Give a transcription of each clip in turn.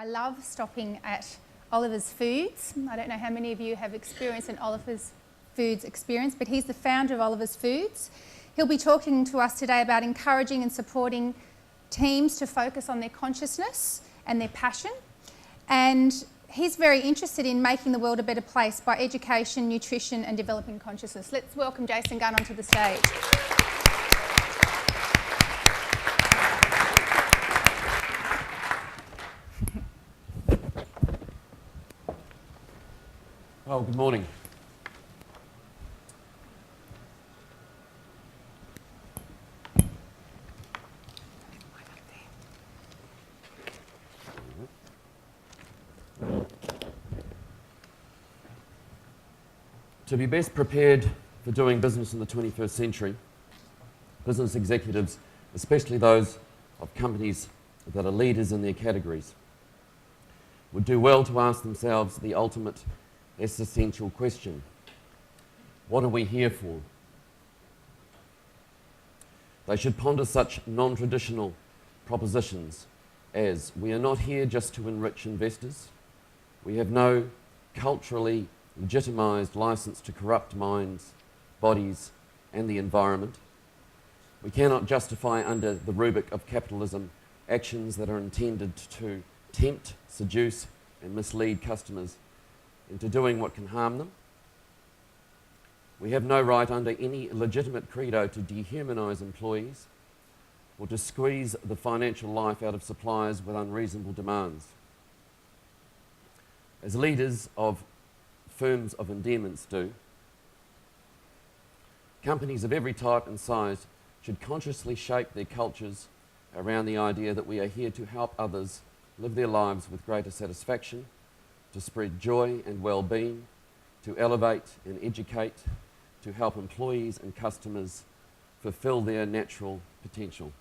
I love stopping at Oliver's Foods. I don't know how many of you have experienced an Oliver's Foods experience, but he's the founder of Oliver's Foods. He'll be talking to us today about encouraging and supporting teams to focus on their consciousness and their passion. And he's very interested in making the world a better place by education, nutrition and developing consciousness. Let's welcome Jason Gunn onto the stage. Well, good morning. To be best prepared for doing business in the 21st century, business executives, especially those of companies that are leaders in their categories, would do well to ask themselves the ultimate existential question: what are we here for? They should ponder such non-traditional propositions as: we are not here just to enrich investors. We have no culturally legitimised licence to corrupt minds, bodies and the environment. We cannot justify under the rubric of capitalism actions that are intended to tempt, seduce and mislead customers into doing what can harm them. We have no right under any legitimate credo to dehumanise employees or to squeeze the financial life out of suppliers with unreasonable demands. As leaders of firms of endearments do, companies of every type and size should consciously shape their cultures around the idea that we are here to help others live their lives with greater satisfaction, to spread joy and well-being, to elevate and educate, to help employees and customers fulfill their natural potential.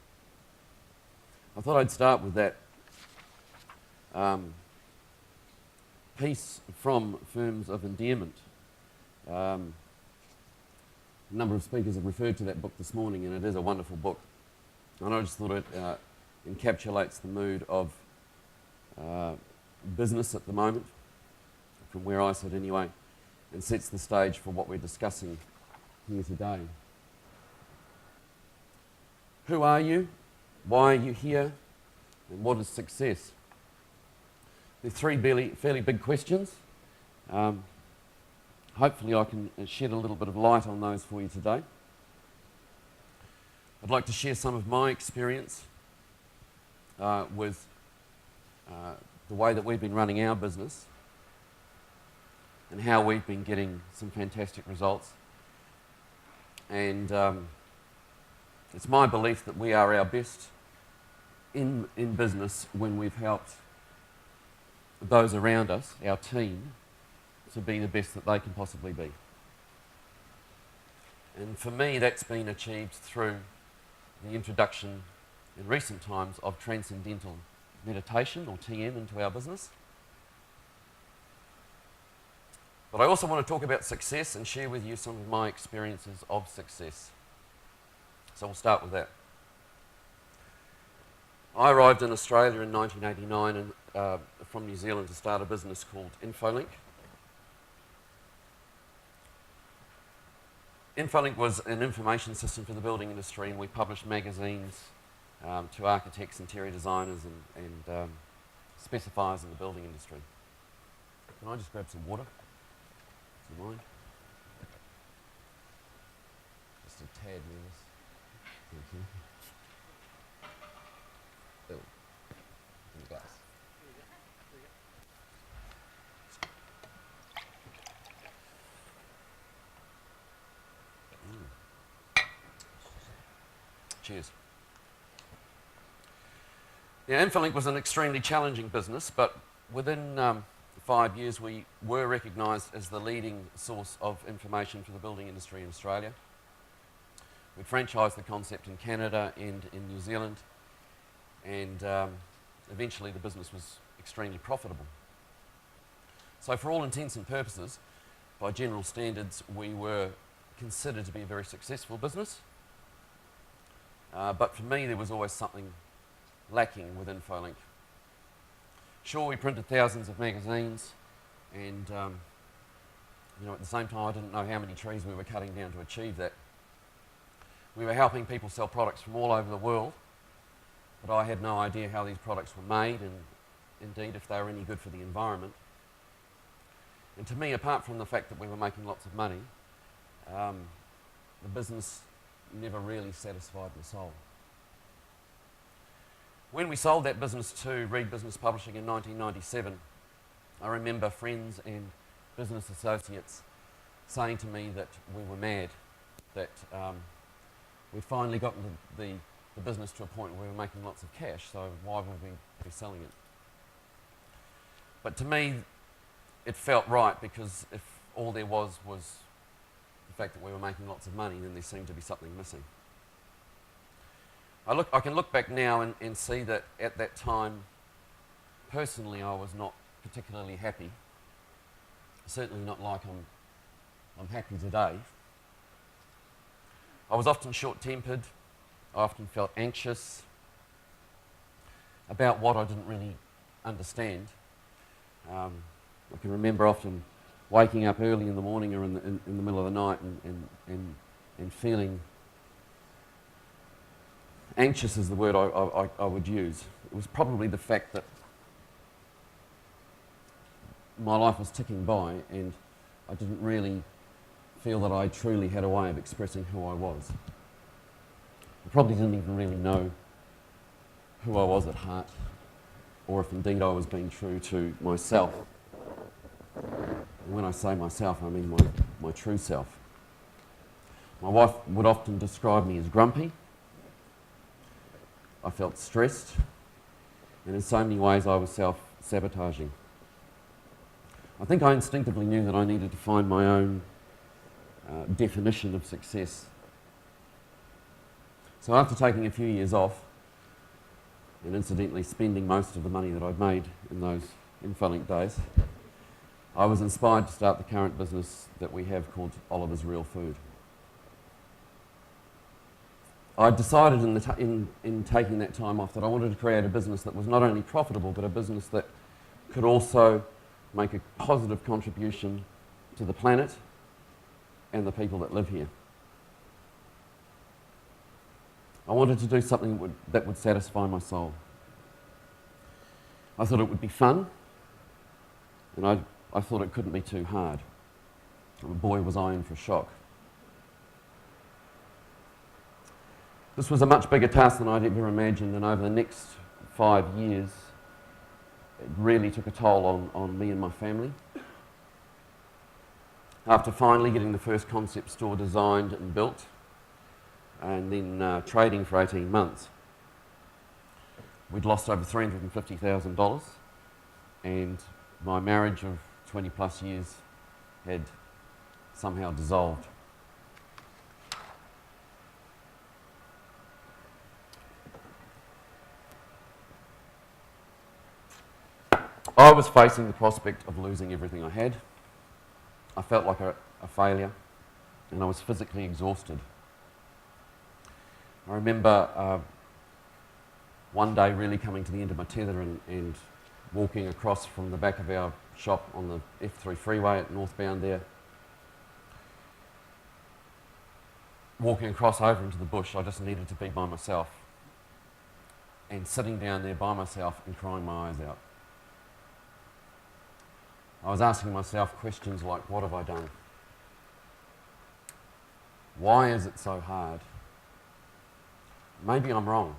I thought I'd start with that piece from Firms of Endearment. A number of speakers have referred to that book this morning, and it is a wonderful book. And I just thought it encapsulates the mood of business at the moment, from where I sit anyway, and sets the stage for what we're discussing here today. Who are you? Why are you here? And what is success? They're three fairly big questions. Hopefully I can shed a little bit of light on those for you today. I'd like to share some of my experience with the way that we've been running our business and how we've been getting some fantastic results. And it's my belief that we are our best in business when we've helped those around us, our team, to be the best that they can possibly be. And for me, that's been achieved through the introduction in recent times of transcendental meditation, or TM, into our business. But I also want to talk about success and share with you some of my experiences of success. So we'll start with that. I arrived in Australia in 1989 and, from New Zealand to start a business called Infolink. Infolink was an information system for the building industry, and we published magazines to architects, interior designers and specifiers in the building industry. Can I just grab some water? Do you mind? Just a tad nervous. Thank you. Oh, in the glass. Cheers. Yeah, Infolink was an extremely challenging business, but within 5 years we were recognised as the leading source of information for the building industry in Australia. We franchised the concept in Canada and in New Zealand, and eventually the business was extremely profitable. So for all intents and purposes, by general standards, we were considered to be a very successful business. But for me, there was always something lacking with Infolink. Sure, we printed thousands of magazines, and at the same time I didn't know how many trees we were cutting down to achieve that. We were helping people sell products from all over the world, but I had no idea how these products were made and indeed if they were any good for the environment. And to me, apart from the fact that we were making lots of money, the business never really satisfied my soul. When we sold that business to Reed Business Publishing in 1997, I remember friends and business associates saying to me that we were mad, that we'd finally gotten the business to a point where we were making lots of cash, so why would we be selling it? But to me, it felt right, because if all there was the fact that we were making lots of money, then there seemed to be something missing. I can look back now and see that at that time, personally, I was not particularly happy. Certainly not like I'm happy today. I was often short-tempered. I often felt anxious about what I didn't really understand. I can remember often waking up early in the morning or in the middle of the night and feeling anxious is the word I would use. It was probably the fact that my life was ticking by and I didn't really feel that I truly had a way of expressing who I was. I probably didn't even really know who I was at heart, or if indeed I was being true to myself. And when I say myself, I mean my true self. My wife would often describe me as grumpy. I felt stressed, and in so many ways I was self-sabotaging. I think I instinctively knew that I needed to find my own definition of success. So after taking a few years off, and incidentally spending most of the money that I'd made in those Infolink days, I was inspired to start the current business that we have called Oliver's Real Food. I decided in taking that time off that I wanted to create a business that was not only profitable, but a business that could also make a positive contribution to the planet and the people that live here. I wanted to do something that would satisfy my soul. I thought it would be fun, and I thought it couldn't be too hard. And boy, was I in for a shock. This was a much bigger task than I'd ever imagined, and over the next 5 years, it really took a toll on me and my family. After finally getting the first concept store designed and built, and then trading for 18 months, we'd lost over $350,000, and my marriage of 20 plus years had somehow dissolved. I was facing the prospect of losing everything I had. I felt like a failure, and I was physically exhausted. I remember one day really coming to the end of my tether and walking across from the back of our shop on the F3 freeway at northbound there. Walking across over into the bush, I just needed to be by myself. And sitting down there by myself and crying my eyes out. I was asking myself questions like, what have I done? Why is it so hard? Maybe I'm wrong.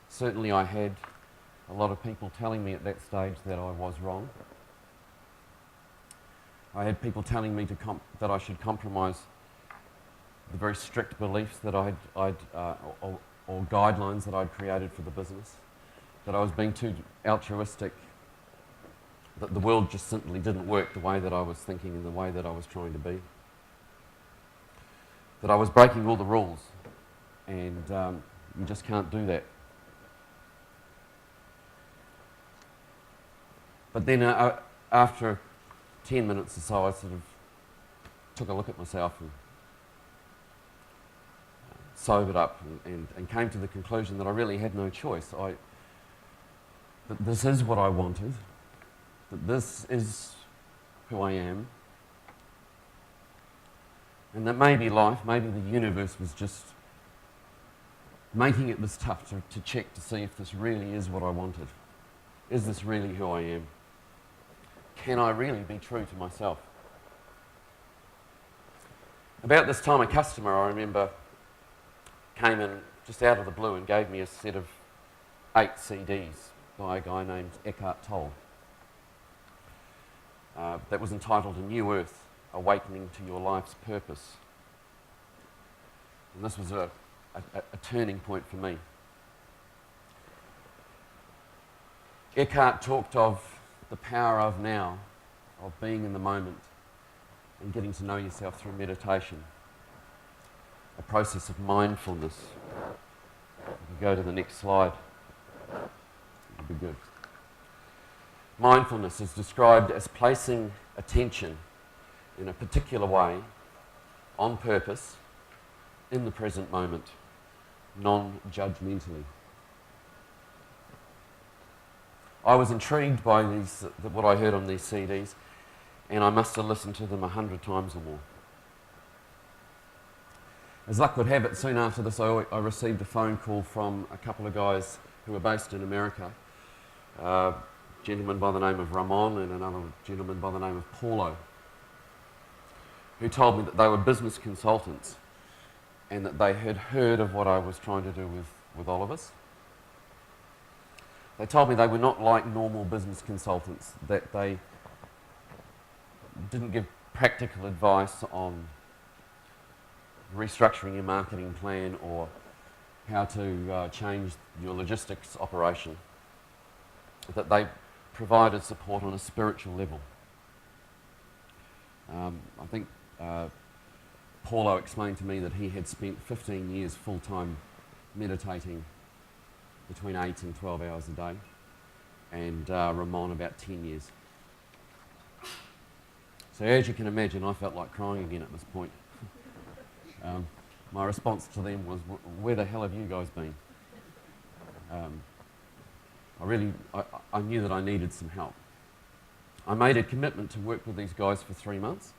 Certainly I had a lot of people telling me at that stage that I was wrong. I had people telling me that I should compromise the very strict beliefs that or guidelines that I'd created for the business, that I was being too altruistic, that the world just simply didn't work the way that I was thinking and the way that I was trying to be, that I was breaking all the rules, and you just can't do that. But then after 10 minutes or so, I sort of took a look at myself and sobered up and came to the conclusion that I really had no choice. that this is what I wanted, that this is who I am, and that maybe life, maybe the universe was just making it this tough to check to see if this really is what I wanted. Is this really who I am? Can I really be true to myself? About this time, a customer, I remember, came in just out of the blue and gave me a set of 8 CDs by a guy named Eckhart Tolle. That was entitled A New Earth, Awakening to Your Life's Purpose. And this was a turning point for me. Eckhart talked of the power of now, of being in the moment and getting to know yourself through meditation, a process of mindfulness. If you go to the next slide, it'll be good. Mindfulness is described as placing attention in a particular way, on purpose, in the present moment, non-judgmentally. I was intrigued by what I heard on these CDs, and I must have listened to them 100 times or more. As luck would have it, soon after this I received a phone call from a couple of guys who were based in America, a gentleman by the name of Ramon and another gentleman by the name of Paulo, who told me that they were business consultants and that they had heard of what I was trying to do with all of us. They told me they were not like normal business consultants, that they didn't give practical advice on restructuring your marketing plan or how to change your logistics operation, that they provided support on a spiritual level. I think Paulo explained to me that he had spent 15 years full-time meditating between 8 and 12 hours a day, and Ramon about 10 years. So as you can imagine, I felt like crying again at this point. My response to them was, where the hell have you guys been? I knew that I needed some help. I made a commitment to work with these guys for 3 months,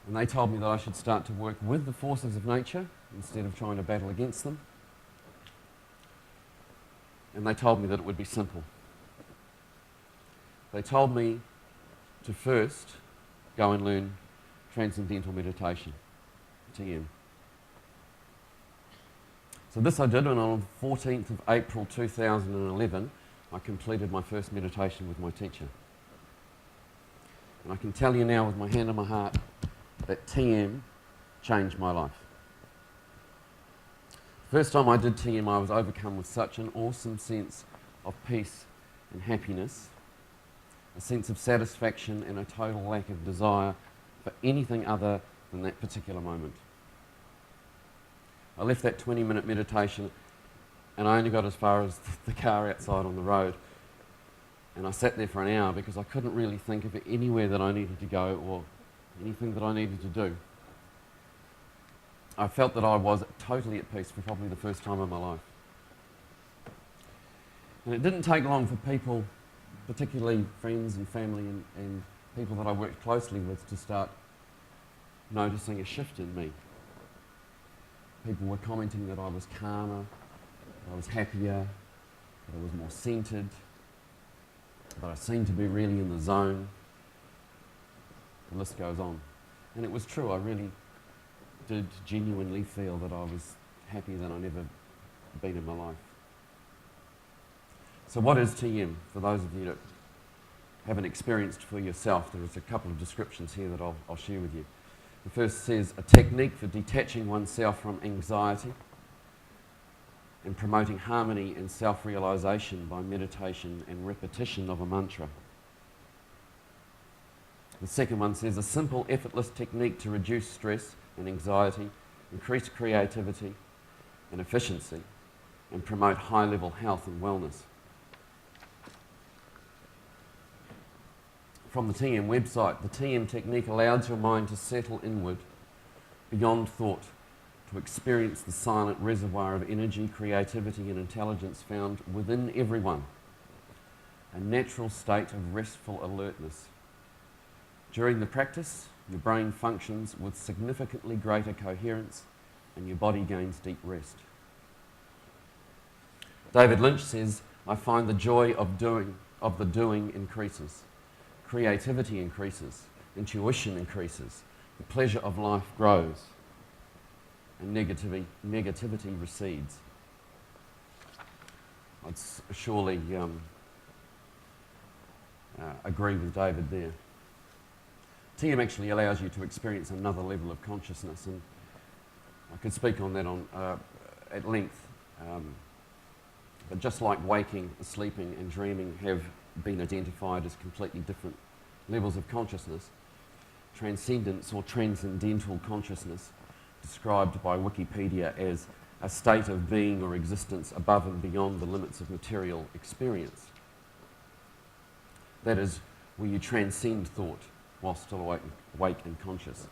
and they told me that I should start to work with the forces of nature instead of trying to battle against them. And they told me that it would be simple. They told me to first go and learn transcendental meditation, TM. So this I did, and on the 14th of April 2011, I completed my first meditation with my teacher. And I can tell you now with my hand on my heart that TM changed my life. The first time I did TM, I was overcome with such an awesome sense of peace and happiness, a sense of satisfaction and a total lack of desire for anything other than that particular moment. I left that 20-minute meditation and I only got as far as the car outside on the road, and I sat there for an hour because I couldn't really think of anywhere that I needed to go or anything that I needed to do. I felt that I was totally at peace for probably the first time in my life. And it didn't take long for people, particularly friends and family and people that I worked closely with, to start noticing a shift in me. People were commenting that I was calmer, that I was happier, that I was more centered, that I seemed to be really in the zone. The list goes on. And it was true, I really did genuinely feel that I was happier than I'd ever been in my life. So what is TM? For those of you that haven't experienced for yourself, there's a couple of descriptions here that I'll share with you. The first says, a technique for detaching oneself from anxiety and promoting harmony and self-realization by meditation and repetition of a mantra. The second one says, a simple, effortless technique to reduce stress and anxiety, increase creativity and efficiency, and promote high-level health and wellness. From the TM website, the TM technique allows your mind to settle inward, beyond thought, to experience the silent reservoir of energy, creativity and intelligence found within everyone, a natural state of restful alertness. During the practice, your brain functions with significantly greater coherence and your body gains deep rest. David Lynch says, I find the joy of the doing increases, creativity increases, intuition increases, the pleasure of life grows, and negativity recedes. I'd surely agree with David there. TM actually allows you to experience another level of consciousness, and I could speak on that at length. But just like waking, sleeping and dreaming have been identified as completely different levels of consciousness, transcendence or transcendental consciousness, described by Wikipedia as a state of being or existence above and beyond the limits of material experience. That is, where you transcend thought while still awake and conscious,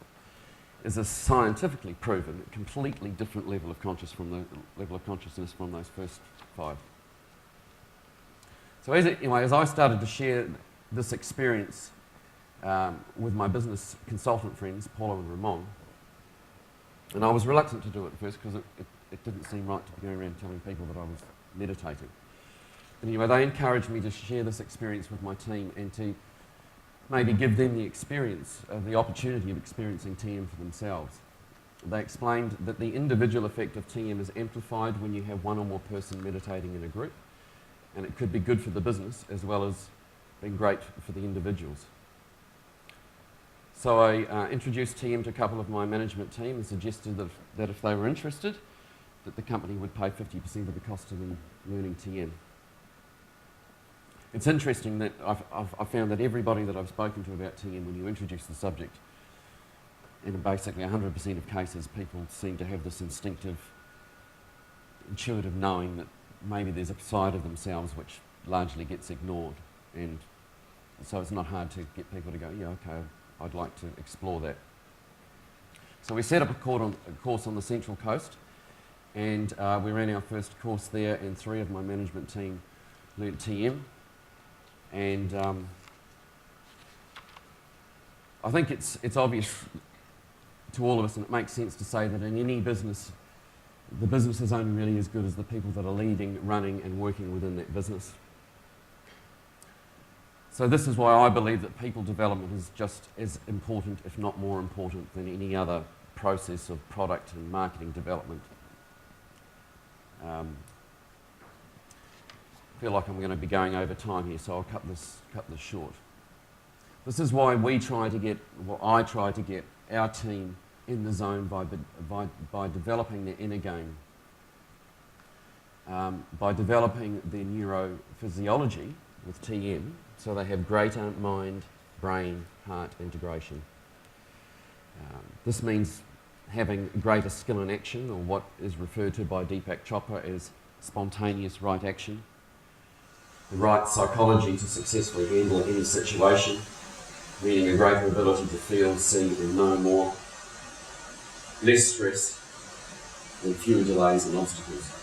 is a scientifically proven, completely different level of consciousness from those first five. So as I started to share this experience with my business consultant friends, Paula and Ramon, and I was reluctant to do it at first because it didn't seem right to be going around telling people that I was meditating. But anyway, they encouraged me to share this experience with my team and to maybe give them the experience, the opportunity of experiencing TM for themselves. They explained that the individual effect of TM is amplified when you have one or more person meditating in a group, and it could be good for the business as well as being great for the individuals. So I introduced TM to a couple of my management team and suggested that if they were interested, that the company would pay 50% of the cost of them learning TM. It's interesting that I've found that everybody that I've spoken to about TM, when you introduce the subject, in basically 100% of cases, people seem to have this instinctive, intuitive knowing that maybe there's a side of themselves which largely gets ignored. And so it's not hard to get people to go, yeah, okay, I'd like to explore that. So we set up a course on the Central Coast, and we ran our first course there, and 3 of my management team learnt TM. And I think it's obvious to all of us, and it makes sense to say that in any business, the business is only really as good as the people that are leading, running and working within that business. So this is why I believe that people development is just as important, if not more important, than any other process of product and marketing development. I feel like I'm going to be going over time here, so I'll cut this short. This is why I try to get our team in the zone by developing their inner game, by developing their neurophysiology with TM, so they have greater mind, brain, heart integration. This means having greater skill in action, or what is referred to by Deepak Chopra as spontaneous right action. The right psychology to successfully handle any situation, meaning a greater ability to feel, see and know more, less stress and fewer delays and obstacles.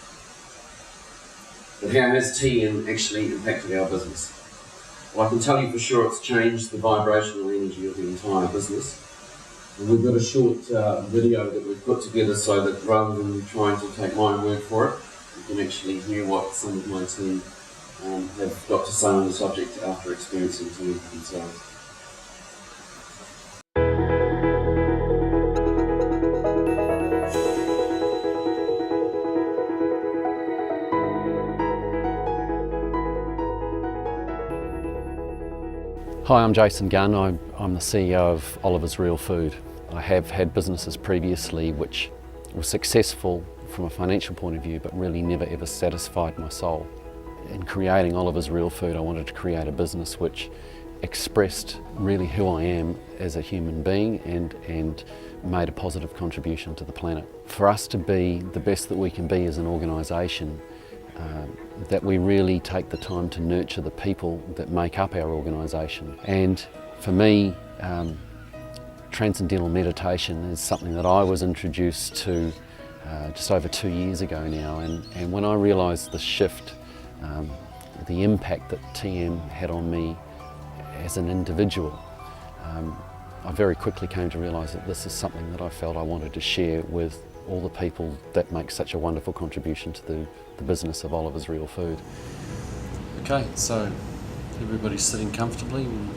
But how has TM actually impacted our business? Well, I can tell you for sure it's changed the vibrational energy of the entire business. And we've got a short video that we've put together so that rather than trying to take my word for it, you can actually hear what some of my team have got to say on the subject after experiencing TM for themselves. Hi, I'm Jason Gunn. I'm the CEO of Oliver's Real Food. I have had businesses previously which were successful from a financial point of view, but really never ever satisfied my soul. In creating Oliver's Real Food, I wanted to create a business which expressed really who I am as a human being and made a positive contribution to the planet. For us to be the best that we can be as an organisation, that we really take the time to nurture the people that make up our organisation. And for me, transcendental meditation is something that I was introduced to just over 2 years ago now, and when I realised the shift the impact that TM had on me as an individual, I very quickly came to realise that this is something that I felt I wanted to share with all the people that make such a wonderful contribution to the business of Oliver's Real Food. Okay, so everybody's sitting comfortably. We'll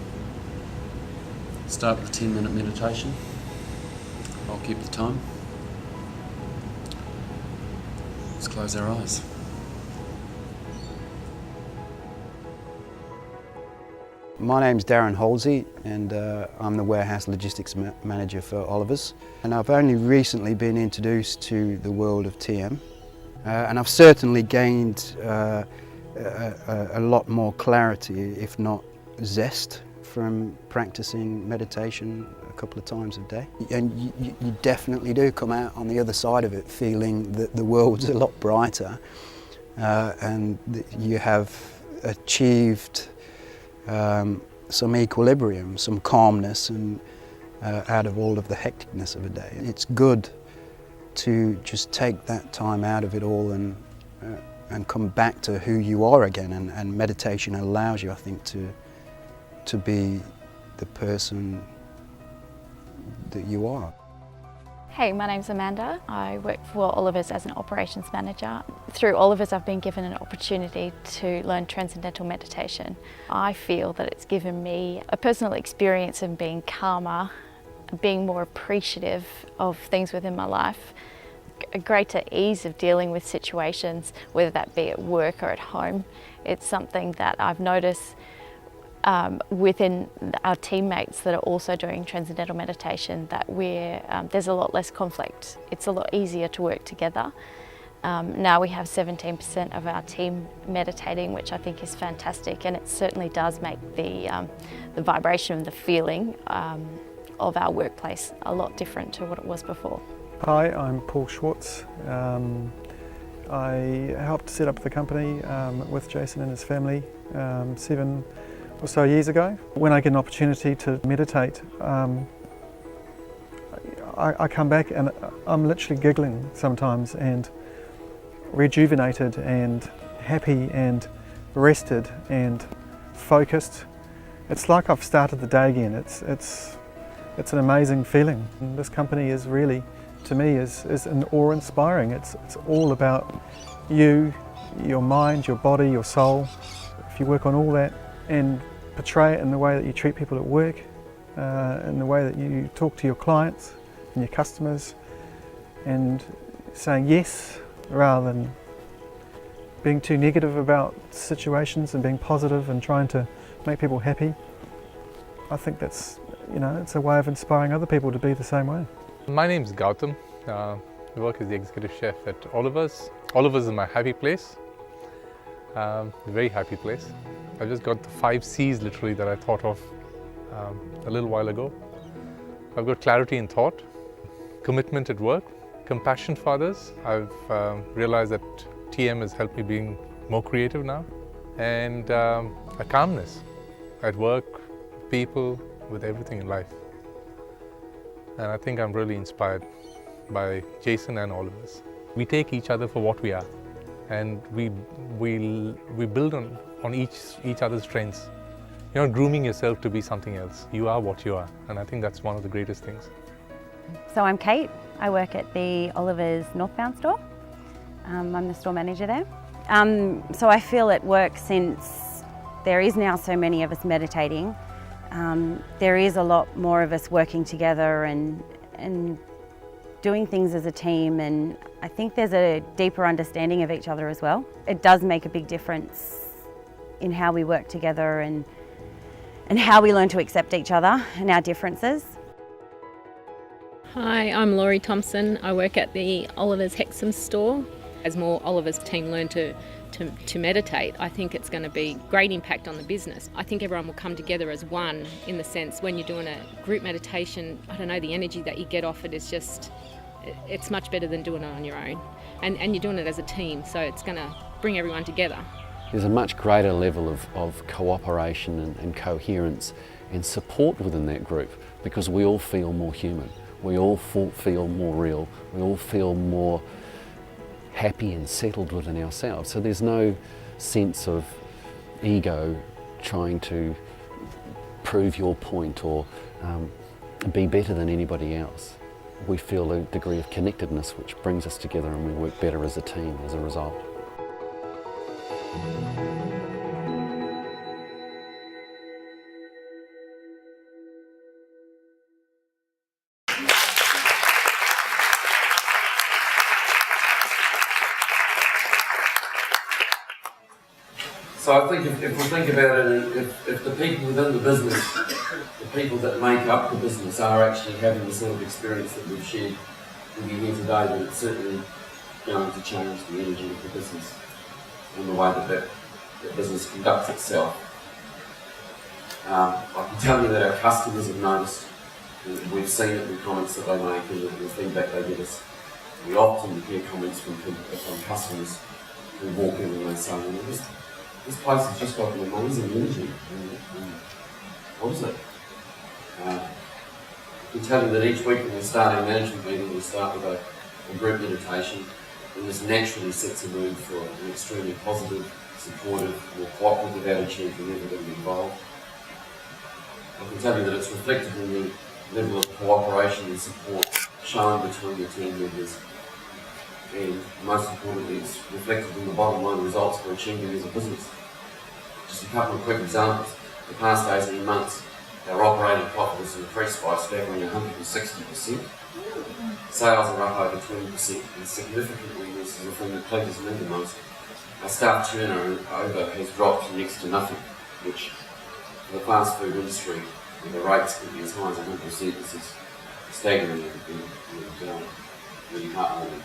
start with a 10-minute meditation. I'll keep the time. Let's close our eyes. My name's Darren Halsey and I'm the warehouse logistics manager for Oliver's, and I've only recently been introduced to the world of TM, and I've certainly gained a lot more clarity, if not zest, from practicing meditation a couple of times a day. And you definitely do come out on the other side of it feeling that the world's a lot brighter and that you have achieved some equilibrium, some calmness, and out of all of the hecticness of a day. It's good to just take that time out of it all and come back to who you are again. And meditation allows you, I think, to be the person that you are. Hey, my name's Amanda. I work for Oliver's as an operations manager. Through Oliver's, I've been given an opportunity to learn transcendental meditation. I feel that it's given me a personal experience in being calmer, being more appreciative of things within my life, a greater ease of dealing with situations, whether that be at work or at home. It's something that I've noticed within our teammates that are also doing transcendental meditation, that there's a lot less conflict. It's a lot easier to work together. Now we have 17% of our team meditating, which I think is fantastic, and it certainly does make the vibration and the feeling of our workplace a lot different to what it was before. Hi, I'm Paul Schwartz. I helped set up the company with Jason and his family 7 or so years ago. When I get an opportunity to meditate, I come back and I'm literally giggling sometimes, and rejuvenated and happy and rested and focused. It's like I've started the day again. It's an amazing feeling. And this company is really, to me, is an awe-inspiring. It's all about you, your mind, your body, your soul. If you work on all that and portray it in the way that you treat people at work, in the way that you talk to your clients and your customers, and saying yes rather than being too negative about situations and being positive and trying to make people happy. I think that's, it's a way of inspiring other people to be the same way. My name is Gautam. I work as the executive chef at Oliver's. Oliver's is my happy place, a very happy place. I just got the 5 C's literally that I thought of a little while ago. I've got clarity in thought, commitment at work, compassion for others. I've realized that TM has helped me being more creative now, and a calmness at work, people, with everything in life. And I think I'm really inspired by Jason and all of us. We take each other for what we are, and we build on each other's strengths. You're not grooming yourself to be something else. You are what you are, and I think that's one of the greatest things. So I'm Kate. I work at the Oliver's Northbound store. I'm the store manager there. So I feel at work, since there is now so many of us meditating, there is a lot more of us working together and doing things as a team, and I think there's a deeper understanding of each other as well. It does make a big difference in how we work together and how we learn to accept each other and our differences. Hi, I'm Laurie Thompson. I work at the Oliver's Hexham store. As more Oliver's team learn to meditate, I think it's going to be great impact on the business. I think everyone will come together as one, in the sense when you're doing a group meditation, I don't know, the energy that you get off it is just, it's much better than doing it on your own. And you're doing it as a team, so it's going to bring everyone together. There's a much greater level of cooperation and coherence and support within that group, because we all feel more human. We all feel more real. We all feel more happy and settled within ourselves. So there's no sense of ego trying to prove your point or be better than anybody else. We feel a degree of connectedness which brings us together, and we work better as a team as a result. So I think if we think about it, if the people within the business, the people that make up the business are actually having the sort of experience that we've shared with you here today, then it's certainly going to change the energy of the business and the way that business conducts itself. I can tell you that our customers have noticed, and we've seen it in the comments that they make and the feedback they give us. We often hear comments from customers who walk in and they say, well, this place has just got an amazing energy. And what is it? I can tell you that each week when we start our management meeting, we start with a group meditation, and this naturally sets a mood for an extremely positive, supportive, more cooperative attitude from everybody involved. I can tell you that it's reflected in the level of cooperation and support shown between the team members. And most importantly, it's reflected in the bottom line results we're achieving as a business. Just a couple of quick examples. The past 18 months, our operating profit has increased by a staggering 160%. Sales are up over 20%, and significantly, this is the thing that pleases me the most, our staff turnover has dropped to next to nothing, which for the fast food industry, where the rates can be as high as 100%, this is staggering and really heartwarming.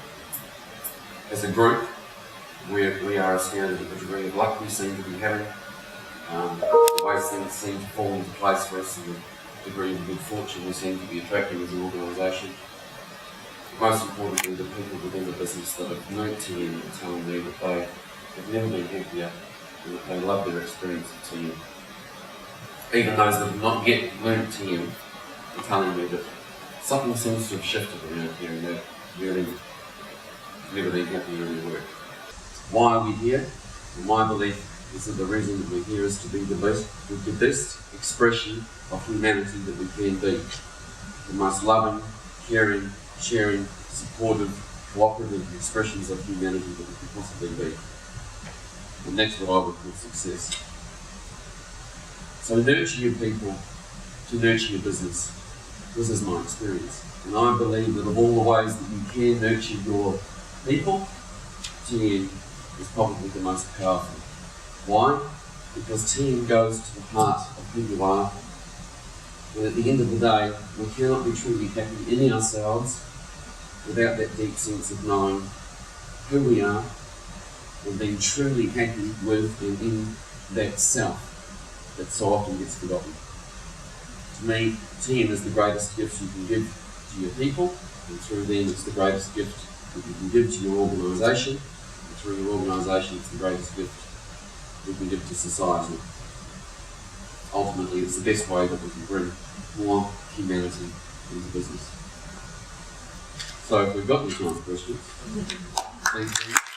As a group, we are astounded at the degree of luck we seem to be having, the ways things seem to fall into place for us, and the degree of good fortune we seem to be attracting as an organisation. Most importantly, the people within the business that have known TM are telling me that they have never been happier and that they love their experience at TM. Even those that have not yet learned TM are telling me that something seems to have shifted around here and that really never been happier in their work. Why are we here? And my belief is that the reason that we're here is to be the best expression of humanity that we can be. The most loving, caring, sharing, supportive, cooperative expressions of humanity that we can possibly be. And that's what I would call success. So nurture your people to nurture your business. This is my experience. And I believe that of all the ways that you can nurture your people, TM is probably the most powerful. Why? Because TM goes to the heart of who you are. And at the end of the day, we cannot be truly happy in ourselves without that deep sense of knowing who we are and being truly happy with and in that self that so often gets forgotten. To me, TM is the greatest gift you can give to your people, and through them it's the greatest gift that you can give to your organisation, and through your organisation it's the greatest gift you can give to society. Ultimately, it's the best way that we can bring more humanity into business. So if we've got any kind of questions, please.